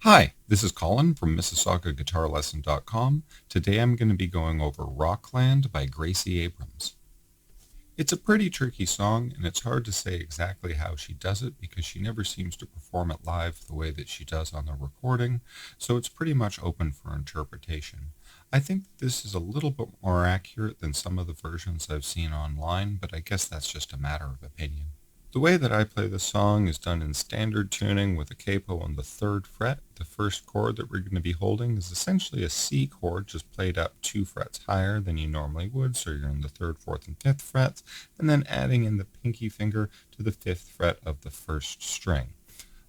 Hi, this is Colin from MississaugaGuitarLesson.com. Today I'm going to be going over Rockland by Gracie Abrams. It's a pretty tricky song, and it's hard to say exactly how she does it because she never seems to perform it live the way that she does on the recording, so it's pretty much open for interpretation. I think this is a little bit more accurate than some of the versions I've seen online, but I guess that's just a matter of opinion. The way that I play the song is done in standard tuning with a capo on the 3rd fret. The first chord that we're going to be holding is essentially a C chord, just played up 2 frets higher than you normally would, so you're in the 3rd, 4th, and 5th frets, and then adding in the pinky finger to the 5th fret of the 1st string.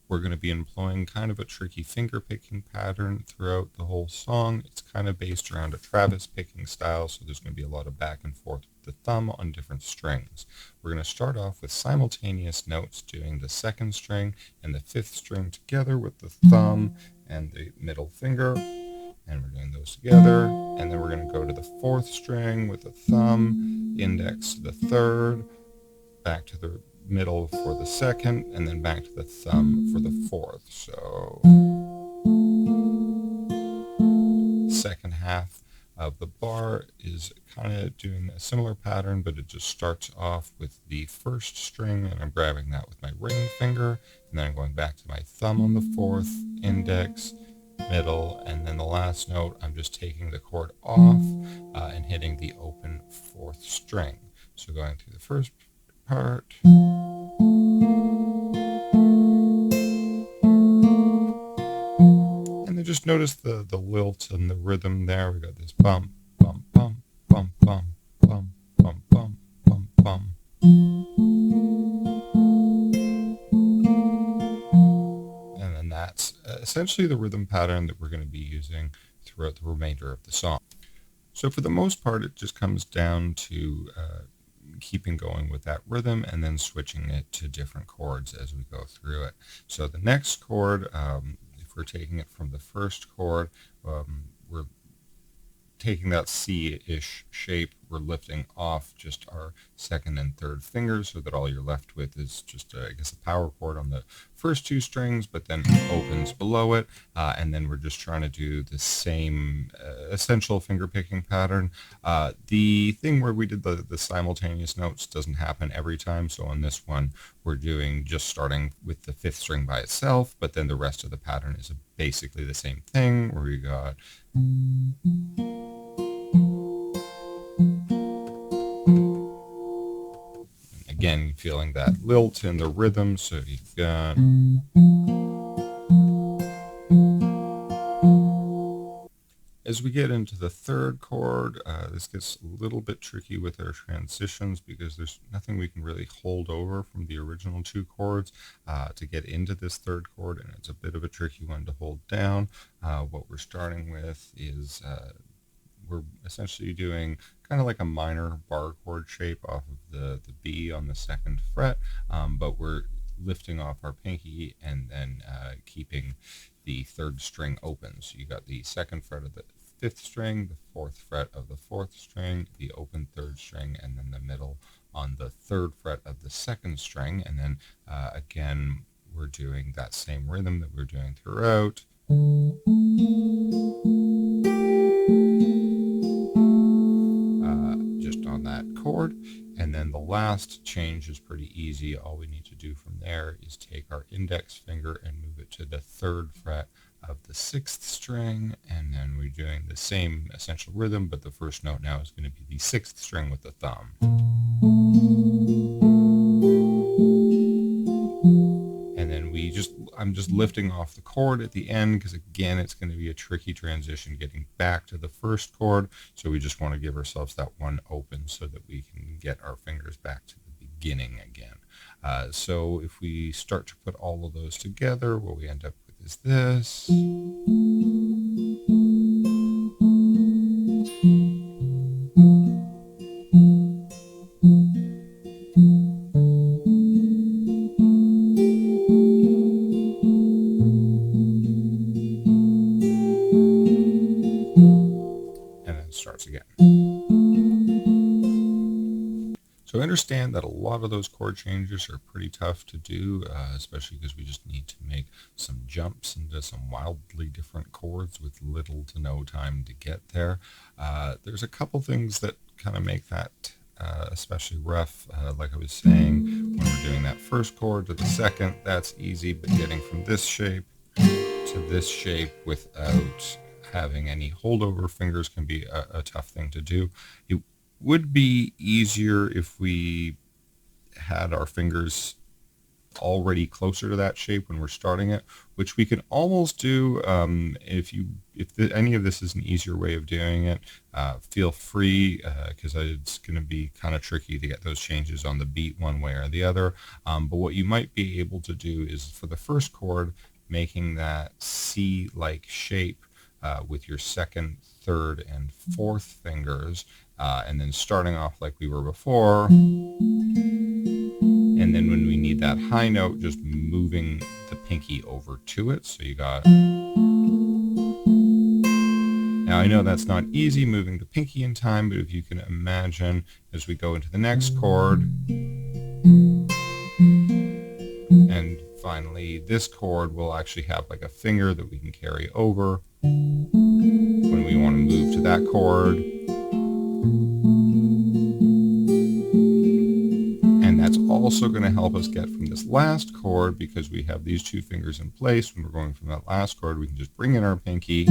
We're going to be employing kind of a tricky finger picking pattern throughout the whole song. It's kind of based around a Travis picking style, so there's going to be a lot of back and forth with the thumb on different strings. We're going to start off with simultaneous notes, doing the 2nd string and the 5th string together with the thumb and the middle finger, and we're doing those together, and then we're going to go to the 4th string with the thumb, index to the 3rd, back to the middle for the 2nd, and then back to the thumb for the 4th. So second half of the bar is kind of doing a similar pattern, but it just starts off with the 1st string, and I'm grabbing that with my ring finger, and then I'm going back to my thumb on the 4th, index, middle, and then the last note I'm just taking the chord off and hitting the open 4th string. So going through the first part, and then just notice the lilt and the rhythm there. We got this bump, bump, bump, bump, bump, bump, bump, bump, bump, bump. And then that's essentially the rhythm pattern that we're going to be using throughout the remainder of the song. So for the most part, it just comes down to keeping going with that rhythm and then switching it to different chords as we go through it. So the next chord, if we're taking it from the 1st chord, we're taking that C-ish shape, we're lifting off just our 2nd and 3rd fingers so that all you're left with is just, I guess, a power chord on the first 2 strings, but then opens below it, and then we're just trying to do the same essential finger picking pattern. The thing where we did the simultaneous notes doesn't happen every time, so on this one we're doing just starting with the 5th string by itself, but then the rest of the pattern is basically the same thing, where we got again, feeling that lilt in the rhythm, so you've got as we get into the 3rd chord, this gets a little bit tricky with our transitions because there's nothing we can really hold over from the original 2 chords to get into this 3rd chord, and it's a bit of a tricky one to hold down. What we're starting with is we're essentially doing kind of like a minor bar chord shape off of the B on the 2nd fret, but we're lifting off our pinky and then keeping the 3rd string open. So you got the 2nd fret of the 5th string, the 4th fret of the 4th string, the open 3rd string, and then the middle on the 3rd fret of the 2nd string. And then again, we're doing that same rhythm that we're doing throughout. Just on that chord. And then the last change is pretty easy. All we need to do from there is take our index finger and move it to the 3rd fret of the 6th string, and then we're doing the same essential rhythm, but the first note now is going to be the 6th string with the thumb. And then I'm just lifting off the chord at the end because, again, it's going to be a tricky transition getting back to the 1st chord, so we just want to give ourselves that one open so that we can get our fingers back to the beginning again. So if we start to put all of those together, what we end up with is this. Starts again. So understand that a lot of those chord changes are pretty tough to do, especially because we just need to make some jumps into some wildly different chords with little to no time to get there. There's a couple things that kind of make that especially rough. Like I was saying, when we're doing that first chord to the second, that's easy, but getting from this shape to this shape without having any holdover fingers can be a tough thing to do. It would be easier if we had our fingers already closer to that shape when we're starting it, which we can almost do. If any of this is an easier way of doing it, feel free, because it's going to be kind of tricky to get those changes on the beat one way or the other. But what you might be able to do is for the first chord, making that C-like shape with your second, third, and fourth fingers, and then starting off like we were before. And then when we need that high note, just moving the pinky over to it. So you got... Now I know that's not easy, moving the pinky in time, but if you can imagine as we go into the next chord, and finally this chord will actually have like a finger that we can carry over when we want to move to that chord. And that's also going to help us get from this last chord, because we have these two fingers in place. When we're going from that last chord, we can just bring in our pinky.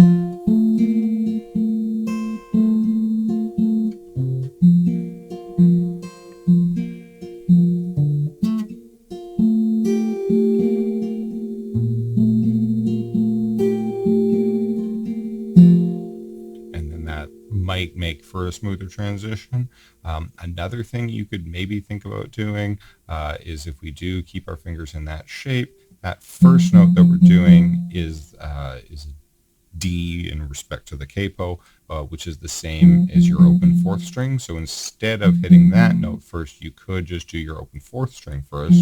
Might make for a smoother transition. Another thing you could maybe think about doing is if we do keep our fingers in that shape, that first note that we're doing is a D in respect to the capo, which is the same as your open fourth string. So instead of hitting that note first, you could just do your open fourth string first.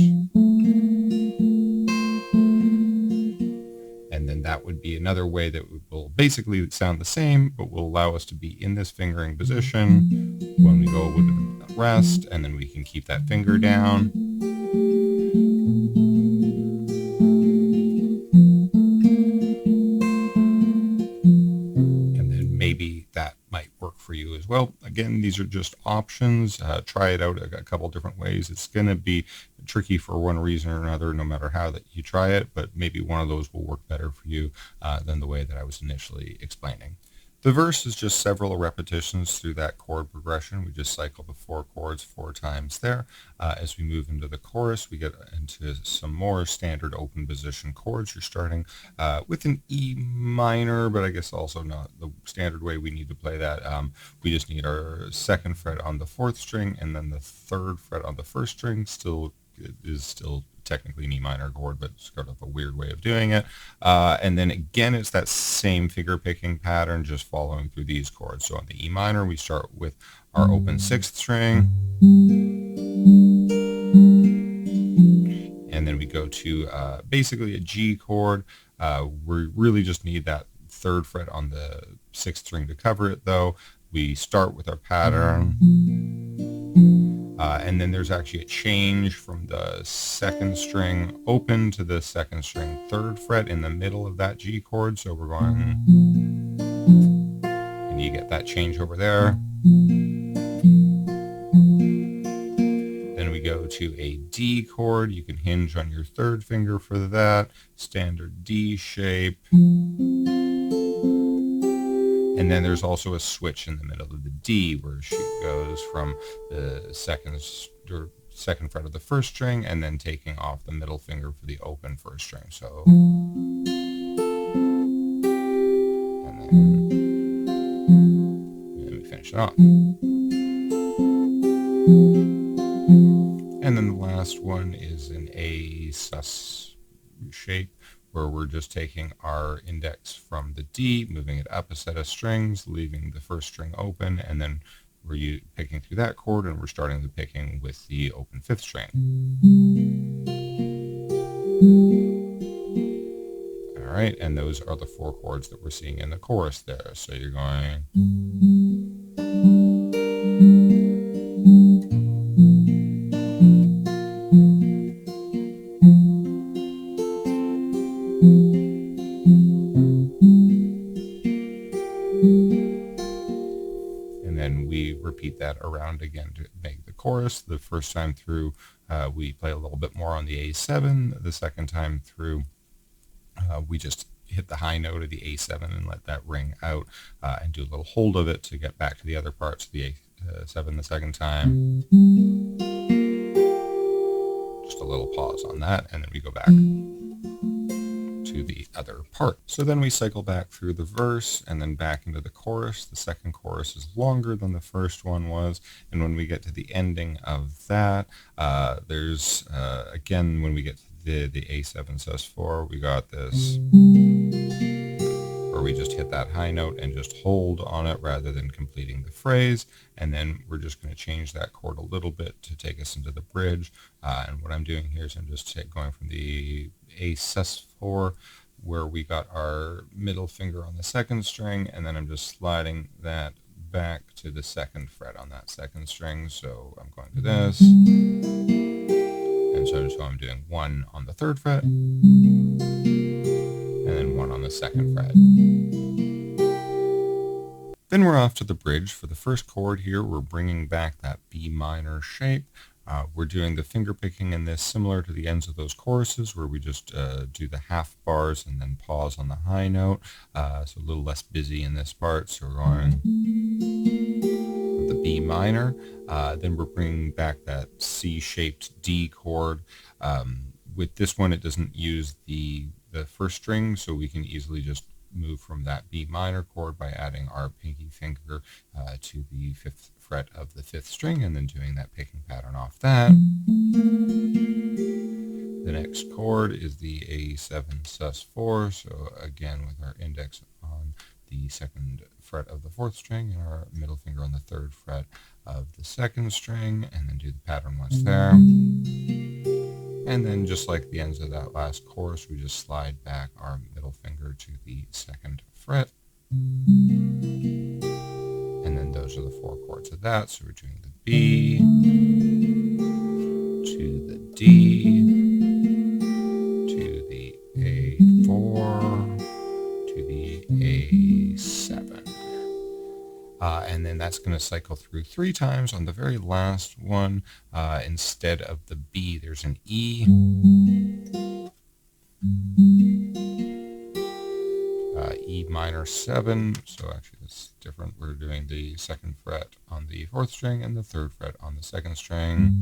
And then that would be another way that will basically sound the same, but will allow us to be in this fingering position when we go to the rest, and then we can keep that finger down. And then maybe that might work for you as well. Again, these are just options. Try it out a couple different ways. It's going to be tricky for one reason or another, no matter how that you try it, but maybe one of those will work better for you than the way that I was initially explaining. The verse is just several repetitions through that chord progression. We just cycle the 4 chords 4 times there. As we move into the chorus, we get into some more standard open position chords. You're starting with an E minor, but I guess also not the standard way we need to play that. We just need our 2nd fret on the 4th string, and then the 3rd fret on the 1st string. Is still technically an E minor chord, but it's kind of a weird way of doing it. And then again, it's that same finger picking pattern, just following through these chords. So on the E minor, we start with our open 6th string, and then we go to basically a G chord. We really just need that 3rd fret on the 6th string to cover it, though. We start with our pattern. And then there's actually a change from the 2nd string open to the 2nd string 3rd fret in the middle of that G chord. So we're going, and you get that change over there. Then we go to a D chord. You can hinge on your 3rd finger for that. Standard D shape. And then there's also a switch in the middle of the D, where she goes from the 2nd fret of the 1st string, and then taking off the middle finger for the open 1st string. So, and then we finish it off. And then the last one is an A sus shape, where we're just taking our index from the D, moving it up a set of strings, leaving the 1st string open, and then we're picking through that chord, and we're starting the picking with the open 5th string. All right, and those are the 4 chords that we're seeing in the chorus there. So you're going... around again to make the chorus. The first time through, we play a little bit more on the A7. The second time through, we just hit the high note of the A7 and let that ring out, and do a little hold of it to get back to the other parts of the A7 the second time. Just a little pause on that, and then we go back to the other part. So then we cycle back through the verse and then back into the chorus. The second chorus is longer than the first one was, and when we get to the ending of that, there's again, when we get to the A7 sus4, we got this where we just hit that high note and just hold on it rather than completing the phrase, and then we're just going to change that chord a little bit to take us into the bridge. And what I'm doing here is I'm just going from the A sus4 where we got our middle finger on the second string, and then I'm just sliding that back to the second fret on that second string. So I'm going to this, and so I'm doing 1 on the third fret, and then 1 on the second fret. Then we're off to the bridge. For the first chord here, we're bringing back that B minor shape. We're doing the finger picking in this similar to the ends of those choruses where we just do the half bars and then pause on the high note. So a little less busy in this part. So we're going with the B minor. Then we're bringing back that C-shaped D chord. With this one, it doesn't use the first string, so we can easily just move from that B minor chord by adding our pinky finger to the 5th fret of the 5th string and then doing that picking pattern off that. The next chord is the A7 sus4, so again with our index on the 2nd fret of the 4th string and our middle finger on the 3rd fret of the 2nd string, and then do the pattern once there. And then just like the ends of that last chorus, we just slide back our middle finger to the 2nd fret. And then those are the 4 chords of that. So we're doing the B to the D to the A4 to the A7. And then that's going to cycle through 3 times. On the very last one, instead of the B, there's an E. E minor 7. So actually that's different. We're doing the 2nd fret on the 4th string and the 3rd fret on the 2nd string,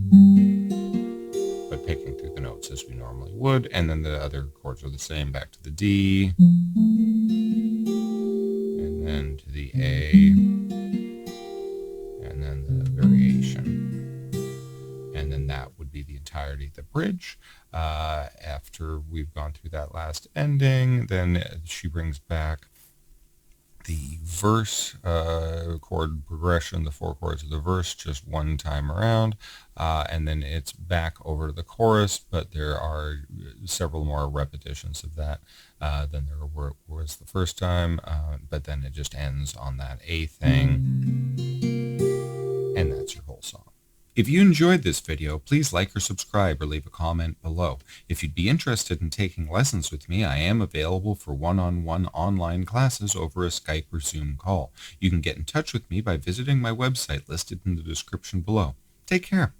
but picking through the notes as we normally would. And then the other chords are the same. Back to the D, and then to the A, and then the variation, and then that would be the entirety of the bridge. After we've gone through that last ending, then she brings back the verse chord progression, the 4 chords of the verse, just 1 time around, and then it's back over to the chorus, but there are several more repetitions of that than there was the first time, but then it just ends on that A thing, and that's your whole song. If you enjoyed this video, please like or subscribe or leave a comment below. If you'd be interested in taking lessons with me, I am available for one-on-one online classes over a Skype or Zoom call. You can get in touch with me by visiting my website listed in the description below. Take care.